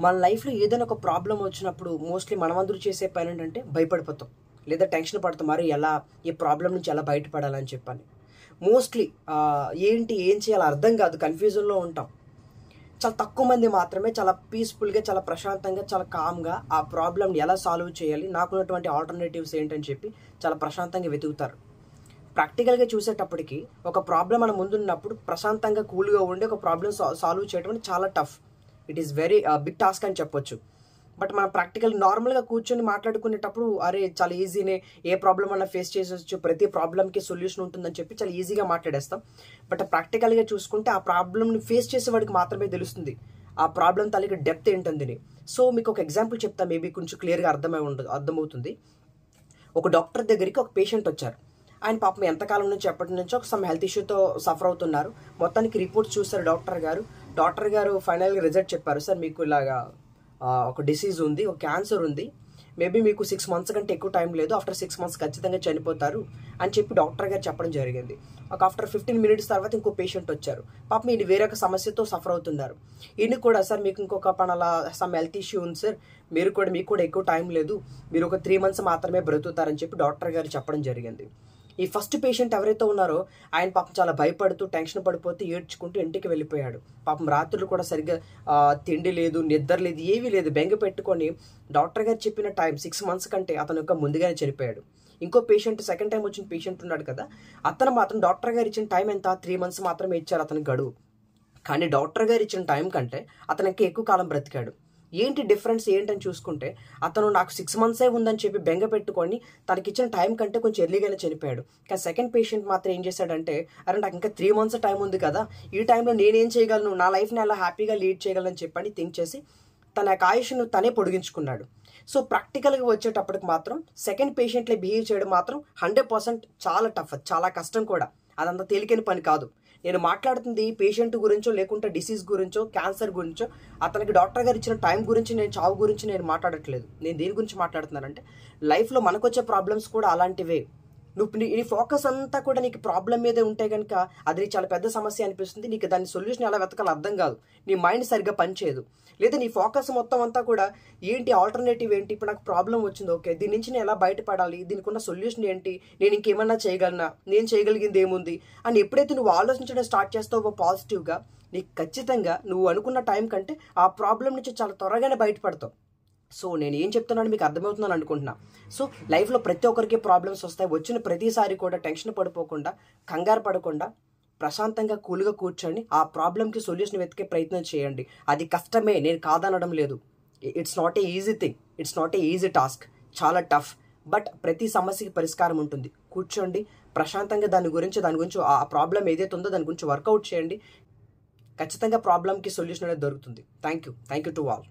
మన లైఫ్లో ఏదైనా ఒక ప్రాబ్లం వచ్చినప్పుడు మోస్ట్లీ మనమందరూ చేసే పని ఏంటంటే భయపడిపోతాం, లేదా టెన్షన్ పడతాం, మరి ఎలా ఈ ప్రాబ్లం నుంచి ఎలా బయటపడాలని చెప్పని. మోస్ట్లీ ఏంటి ఏం చేయాలో అర్థం కాదు, కన్ఫ్యూజన్లో ఉంటాం. చాలా తక్కువ మంది మాత్రమే చాలా పీస్ఫుల్గా, చాలా ప్రశాంతంగా, చాలా కామ్గా ఆ ప్రాబ్లమ్ని ఎలా సాల్వ్ చేయాలి, నాకున్నటువంటి ఆల్టర్నేటివ్స్ ఏంటని చెప్పి చాలా ప్రశాంతంగా వెతుకుతారు. ప్రాక్టికల్గా చూసేటప్పటికి ఒక ప్రాబ్లం మన ముందున్నప్పుడు ప్రశాంతంగా కూల్గా ఉండి ఒక ప్రాబ్లం సాల్వ్ చేయడం అనేది చాలా tough. It is very big task అని చెప్పొచ్చు. బట్ మనం ప్రాక్టికల్ నార్మల్గా కూర్చొని మాట్లాడుకునేటప్పుడు అరే చాలా ఈజీనే, ఏ ప్రాబ్లం అన్నా ఫేస్ చేసేవచ్చు, ప్రతి ప్రాబ్లంకి సొల్యూషన్ ఉంటుందని చెప్పి చాలా ఈజీగా మాట్లాడేస్తాం. బట్ ప్రాక్టికల్గా చూసుకుంటే ఆ ప్రాబ్లమ్ని ఫేస్ చేసేవాడికి మాత్రమే తెలుస్తుంది ఆ ప్రాబ్లం తాలూకు డెప్త్ ఏంటందని. సో మీకు ఒక ఎగ్జాంపుల్ చెప్తా, మేబీ కొంచెం క్లియర్గా అర్థమవుతుంది. ఒక డాక్టర్ దగ్గరికి ఒక పేషెంట్ వచ్చారు. ఆయన పాపం ఎంతకాలం నుంచి ఎప్పటి నుంచో సమ్ హెల్త్ ఇష్యూతో సఫర్ అవుతున్నారు. మొత్తానికి రిపోర్ట్స్ చూశారు డాక్టర్ గారు ఫైనల్గా రిజల్ట్ చెప్పారు. సార్ మీకు ఇలాగా ఒక డిసీజ్ ఉంది, ఒక క్యాన్సర్ ఉంది, మేబీ మీకు 6 months కంటే ఎక్కువ టైం లేదు, ఆఫ్టర్ 6 months ఖచ్చితంగా చనిపోతారు అని చెప్పి డాక్టర్ గారు చెప్పడం జరిగింది. ఒక ఆఫ్టర్ 15 minutes తర్వాత ఇంకో పేషెంట్ వచ్చారు. పాపం ఈయన వేరొక సమస్యతో సఫర్ అవుతున్నారు. ఈయన కూడా సార్ మీకు ఇంకొక అలా సమ్ హెల్త్ ఇష్యూ ఉంది సార్, మీకు కూడా ఎక్కువ టైం లేదు, మీరు ఒక 3 months మాత్రమే బ్రతుకుతారని చెప్పి డాక్టర్ గారు చెప్పడం జరిగింది. ఈ ఫస్ట్ పేషెంట్ ఎవరైతే ఉన్నారో ఆయన పాపం చాలా భయపడుతూ టెన్షన్ పడిపోతూ ఏడ్చుకుంటూ ఇంటికి వెళ్ళిపోయాడు. పాపం రాత్రులు కూడా సరిగ్గా తిండి లేదు, నిద్ర లేదు, ఏమీ లేదు, బెంగ పెట్టుకొని డాక్టర్ గారు చెప్పిన టైం 6 months కంటే అతను యొక్క ముందుగానే చనిపోయాడు. ఇంకో పేషెంట్, సెకండ్ టైం వచ్చిన పేషెంట్ ఉన్నాడు కదా, అతను మాత్రం డాక్టర్ గారు ఇచ్చిన టైం ఎంత, 3 months మాత్రమే ఇచ్చారు అతనికి గడువు. కానీ డాక్టర్ గారు ఇచ్చిన టైం కంటే అతనికి ఎక్కువ కాలం బ్రతికాడు. ఏంటి డిఫరెన్స్ ఏంటని చూసుకుంటే అతను నాకు 6 months ఉందని చెప్పి బెంగ పెట్టుకొని తనకిచ్చిన టైం కంటే కొంచెం ఎర్లీగానే చనిపోయాడు. కానీ సెకండ్ పేషెంట్ మాత్రం ఏం చేశాడంటే, అరే నాకు ఇంకా 3 months టైం ఉంది కదా, ఈ టైంలో నేనేం చేయగలను, నా లైఫ్ని అలా హ్యాపీగా లీడ్ చేయగలను చెప్పని థింక్ చేసి తన యొక్క ఆయుష్ను తనే పొడిగించుకున్నాడు. సో ప్రాక్టికల్గా వచ్చేటప్పటికి మాత్రం సెకండ్ పేషెంట్లే బిహేవ్ చేయడం మాత్రం 100% చాలా టఫ్, చాలా కష్టం కూడా. అదంతా తేలికైన పని కాదు. నేను మాట్లాడుతుంది పేషెంట్ గురించో, లేకుంటే డిసీజ్ గురించో, క్యాన్సర్ గురించో, అతనికి డాక్టర్ గారు ఇచ్చిన టైం గురించి, నేను చావు గురించి నేను మాట్లాడట్లేదు. నేను దేని గురించి మాట్లాడుతున్నానంటే లైఫ్లో మనకొచ్చే ప్రాబ్లమ్స్ కూడా అలాంటివే. నీ ఫోకస్ అంతా కూడా నీకు ప్రాబ్లం మీదే ఉంటే కనుక అది చాలా పెద్ద సమస్య అనిపిస్తుంది. నీకు దాని సొల్యూషన్ ఎలా వెతకాలో అర్థం కాదు, నీ మైండ్ సరిగ్గా పనిచేయదు. లేదా నీ ఫోకస్ మొత్తం అంతా కూడా ఏంటి ఆల్టర్నేటివ్ ఏంటి, ఇప్పుడు నాకు ప్రాబ్లం వచ్చింది, ఓకే దీని నుంచి నేను ఎలా బయటపడాలి, దీనికి ఉన్న సొల్యూషన్ ఏంటి, నేను ఇంకేమన్నా చేయగలనా, నేను చేయగలిగింది ఏముంది అని ఎప్పుడైతే నువ్వు ఆలోచించడం స్టార్ట్ చేస్తావో పాజిటివ్గా, నీకు ఖచ్చితంగా నువ్వు అనుకున్న టైం కంటే ఆ ప్రాబ్లం నుంచి చాలా త్వరగానే బయటపడతావు. సో నేను ఏం చెప్తున్నాను మీకు అర్థమవుతుందని అనుకుంటున్నా. సో లైఫ్లో ప్రతి ఒక్కరికి ప్రాబ్లమ్స్ వస్తాయి. వచ్చిన ప్రతిసారి కూడా టెన్షన్ పడిపోకుండా, కంగారు పడకుండా, ప్రశాంతంగా కూల్గా కూర్చొని ఆ ప్రాబ్లంకి సొల్యూషన్ వెతికే ప్రయత్నం చేయండి. అది కష్టమే, నేను కాదనడం లేదు. It's not a easy thing, it's not a easy task, చాలా టఫ్. బట్ ప్రతి సమస్యకి పరిష్కారం ఉంటుంది. కూర్చోండి ప్రశాంతంగా, దాని గురించి ఆ ప్రాబ్లం ఏదైతే ఉందో దాని గురించి వర్కౌట్ చేయండి. ఖచ్చితంగా ప్రాబ్లంకి సొల్యూషన్ అనేది దొరుకుతుంది. Thank you to all.